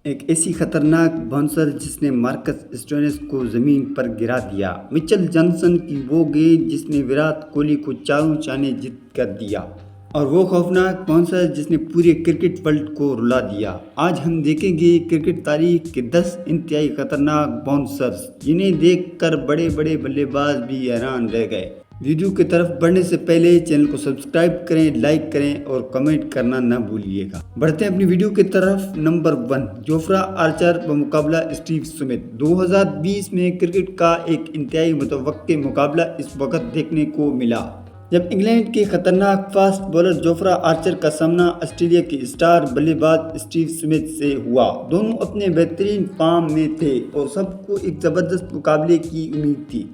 ایک ایسی خطرناک باؤنسر جس نے مارکس اسٹوئنس کو زمین پر گرا دیا، مچل جانسن کی وہ گیند جس نے وراٹ کوہلی کو چاروں چانے جیت کر دیا، اور وہ خوفناک باؤنسر جس نے پورے کرکٹ ورلڈ کو رلا دیا۔ آج ہم دیکھیں گے کرکٹ تاریخ کے 10 انتہائی خطرناک باؤنسرز جنہیں دیکھ کر بڑے بڑے بلے باز بھی حیران رہ گئے۔ ویڈیو کی طرف بڑھنے سے پہلے چینل کو سبسکرائب کریں، لائک کریں اور کمنٹ کرنا نہ بھولیے گا۔ بڑھتے ہیں اپنی ویڈیو کی طرف۔ نمبر 1، جوفرا آرچر بمقابلہ اسٹیو سمتھ۔ 2020 میں کرکٹ کا ایک انتہائی متوقع مقابلہ اس وقت دیکھنے کو ملا جب انگلینڈ کے خطرناک فاسٹ بولر جوفرا آرچر کا سامنا آسٹریلیا کے اسٹار بلے باز اسٹیو سمتھ سے ہوا۔ دونوں اپنے بہترین فارم میں تھے اور سب کو ایک زبردست مقابلے کی امید تھی،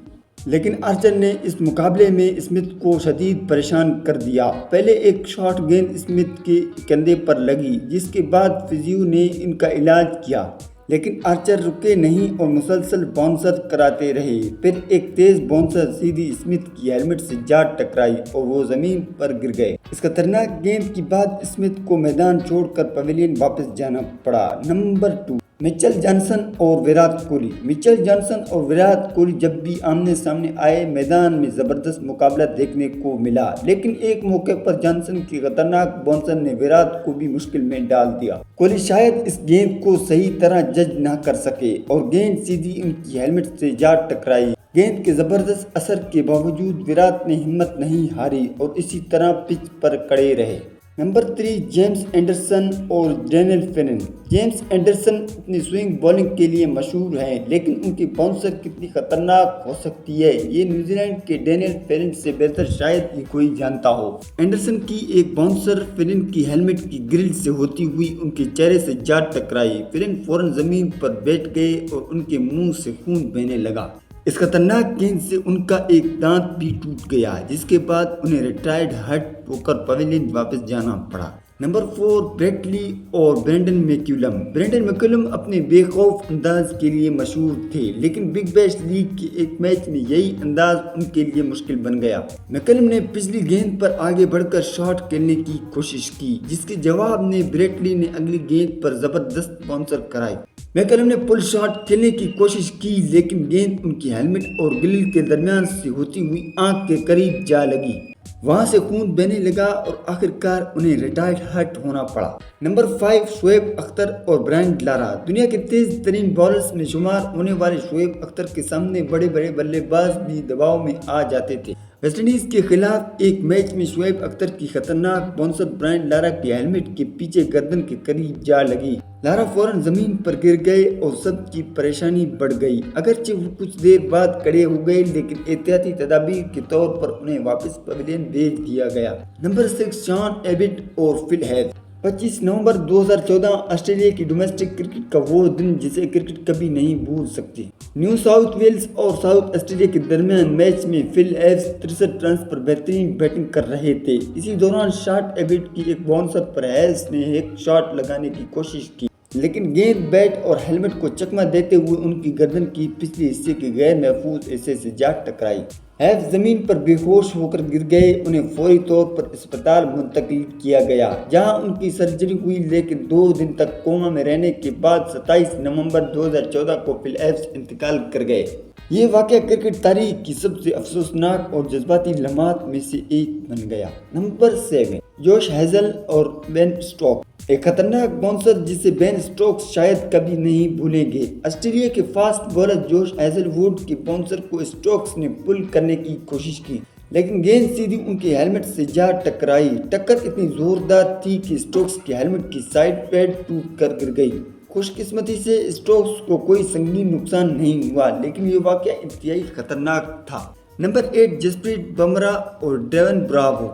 لیکن آرچر نے اس مقابلے میں اسمتھ کو شدید پریشان کر دیا۔ پہلے ایک شارٹ گیند اسمتھ کے کندھے پر لگی، جس کے بعد فزیو نے ان کا علاج کیا، لیکن آرچر رکے نہیں اور مسلسل باؤنسر کراتے رہے۔ پھر ایک تیز باؤنسر سیدھی اسمتھ کی ہیلمٹ سے جا ٹکرائی اور وہ زمین پر گر گئے۔ اس خطرناک گیند کے بعد اسمتھ کو میدان چھوڑ کر پویلین واپس جانا پڑا۔ نمبر 2، مچل جانسن اور وراٹ کوہلی۔ مچل جانسن اور وراٹ کوہلی جب بھی آمنے سامنے آئے، میدان میں زبردست مقابلہ دیکھنے کو ملا، لیکن ایک موقع پر جانسن کی خطرناک باؤنسر نے وراٹ کو بھی مشکل میں ڈال دیا۔ کوہلی شاید اس گیند کو صحیح طرح جج نہ کر سکے اور گیند سیدھی ان کی ہیلمٹ سے جا ٹکرائی۔ گیند کے زبردست اثر کے باوجود وراٹ نے ہمت نہیں ہاری اور اسی طرح پچ پر کڑے رہے۔ نمبر 3، جیمز اینڈرسن اور ڈینیل فینن۔ جیمز اینڈرسن اپنی سوئنگ بولنگ کے لیے مشہور ہیں، لیکن ان کی باؤنسر کتنی خطرناک ہو سکتی ہے یہ نیوزی لینڈ کے ڈینیل فینن سے بہتر شاید ہی کوئی جانتا ہو۔ اینڈرسن کی ایک باؤنسر فینن کی ہیلمٹ کی گرل سے ہوتی ہوئی ان کے چہرے سے جا ٹکرائی۔ فینن فوراً زمین پر بیٹھ گئے اور ان کے منہ سے خون بہنے لگا۔ اس خطرناک گیند سے ان کا ایک دانت بھی ٹوٹ گیا، جس کے بعد انہیں ریٹائرڈ ہرٹ ہو کر پویلین واپس جانا پڑا۔ نمبر 4، بریٹ لی اور برینڈن میکولم۔ برینڈن میکولم اپنے بے خوف انداز کے لیے مشہور تھے، لیکن بگ بیش لیگ کے ایک میچ میں یہی انداز ان کے لیے مشکل بن گیا۔ میکولم نے پچھلی گیند پر آگے بڑھ کر شاٹ کھیلنے کی کوشش کی، جس کے جواب میں بریٹ لی نے اگلی گیند پر زبردست باؤنسر کرائی۔ میکولم نے پل شاٹ کھیلنے کی کوشش کی، لیکن گیند ان کی ہیلمٹ اور گرل کے درمیان سے ہوتی ہوئی آنکھ کے قریب جا لگی۔ وہاں سے خون بہنے لگا اور آخرکار انہیں ریٹائرڈ ہرٹ ہونا پڑا۔ نمبر 5، شعیب اختر اور برائن لارا۔ دنیا کے تیز ترین بالرز میں شمار ہونے والے شعیب اختر کے سامنے بڑے بڑے بلے باز بھی دباؤ میں آ جاتے تھے۔ ویسٹ انڈیز کے خلاف ایک میچ میں شعیب اختر کی خطرناک باؤنسر برائن لارا کی ہیلمٹ کے پیچھے گردن کے قریب جا لگی۔ لارا فوراً زمین پر گر گئے اور سب کی پریشانی بڑھ گئی۔ اگرچہ وہ کچھ دیر بعد کھڑے ہو گئے، لیکن احتیاطی تدابیر کے طور پر انہیں واپس پویلین بھیج دیا گیا۔ نمبر 6، شان ایبٹ اور فل ہیتھ۔ 25 نومبر 2014 آسٹریلیا کی ڈومیسٹک کرکٹ کا وہ دن جسے کرکٹ کبھی نہیں بھول سکتی۔ نیو ساؤتھ ویلز اور ساؤتھ آسٹریلیا کے درمیان میچ میں فل ہیتھ 63 رنز پر بہترین بیٹنگ کر رہے تھے۔ اسی دوران شان ایبٹ کی ایک باؤنسر پر ہیتھ نے ایک شاٹ لگانے کی کوشش کی، لیکن گیند بیٹ اور ہیلمٹ کو چکما دیتے ہوئے ان کی گردن کی پچھلے حصے کے غیر محفوظ حصے سے جا ٹکرائی۔ ہیتھ زمین پر بے ہوش ہو کر گر گئے۔ انہیں فوری طور پر اسپتال منتقل کیا گیا، جہاں ان کی سرجری ہوئی، لیکن 2 دن تک کوما میں رہنے کے بعد 27 نومبر 2014 کو فل ہیتھ انتقال کر گئے۔ یہ واقعہ کرکٹ تاریخ کی سب سے افسوسناک اور جذباتی لمحات میں سے ایک بن گیا۔ نمبر 7، جوش ہیزل اور بین اسٹوکس۔ ایک خطرناک باؤنسر جسے بین اسٹوکس شاید کبھی نہیں بھولیں گے۔ آسٹریلیا کے فاسٹ بولر جوش ہیزل ووڈ کے باؤنسر کو اسٹوکس نے پل کرنے کی کوشش کی، لیکن گیند سیدھی ان کی ہیلمٹ سے جا ٹکرائی۔ ٹکر اتنی زوردار تھی کہ اسٹوکس کی ہیلمٹ کی سائیڈ پیڈ ٹوٹ کر گر گئی۔ خوش قسمتی سے اسٹوکس کو کوئی سنگین نقصان نہیں ہوا، لیکن یہ واقعہ انتہائی خطرناک تھا۔ نمبر 8، جسپریت بمراہ اور ڈیون براوو۔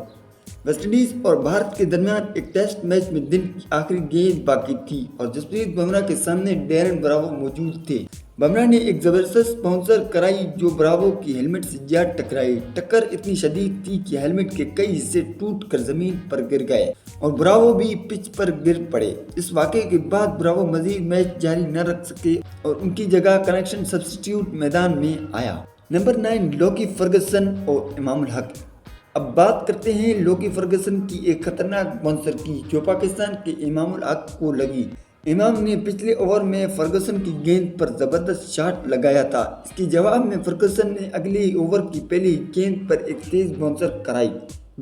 ویسٹ انڈیز اور بھارت کے درمیان ایک ٹیسٹ میچ میں دن کی آخری گیند باقی تھی اور جسپریت بمراہ کے سامنے ڈیون براوو موجود تھے۔ بمراہ نے ایک زبردست باؤنسر کرائی جو براوو کی ہیلمٹ سے جا ٹکرائی۔ ٹکر اتنی شدید تھی کہ ہیلمٹ کے کئی حصے ٹوٹ کر زمین پر گر گئے اور براوو بھی پچ پر گر پڑے۔ اس واقعے کے بعد براوو مزید میچ جاری نہ رکھ سکے اور ان کی جگہ کنیکشن سبسٹیٹیوٹ میدان میں آیا۔ نمبر 9، لوکی فرگسن اور امام الحق۔ اب بات کرتے ہیں لوکی فرگسن کی ایک خطرناک باؤنسر کی جو پاکستان کے امام الحق کو لگی۔ امام نے پچھلے اوور میں فرگوسن کی گیند پر زبردست شاٹ لگایا تھا۔ اس کے جواب میں فرگوسن نے اگلے اوور کی پہلی گیند پر ایک تیز باؤنسر کرائی۔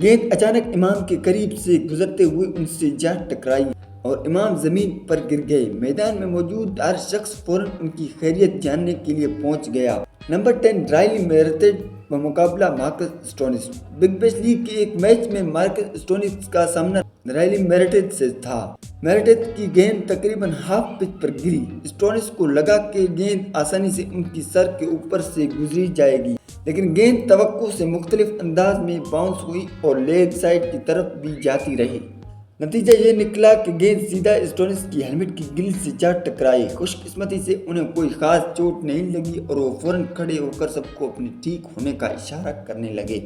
گیند اچانک امام کے قریب سے گزرتے ہوئے ان سے جا ٹکرائی اور امام زمین پر گر گئے۔ میدان میں موجود ہر شخص فوراً ان کی خیریت جاننے کے لیے پہنچ گیا۔ نمبر 10 رائلی میرٹز بمقابلہ Marcus Stoinis. Big Bash League کے ایک میچ میں مارکس اسٹوئنز کا سامنا رائلی میرٹز سے تھا۔ میرٹز کی گیند تقریباً ہاف پچ پر گری۔ اسٹوئنز کو لگا کہ گیند آسانی سے ان کی سر کے اوپر سے گزری جائے گی، لیکن گیند توقع سے مختلف انداز میں باؤنس ہوئی اور لیگ سائڈ کی طرف بھی جاتی رہی۔ نتیجہ یہ نکلا کہ گیند سیدھا اسٹوئنز کی ہیلمٹ کی گرل سے جا ٹکرائی۔ خوش قسمتی سے انہیں کوئی خاص چوٹ نہیں لگی اور وہ فوراً کھڑے ہو کر سب کو اپنے ٹھیک ہونے کا اشارہ کرنے لگے۔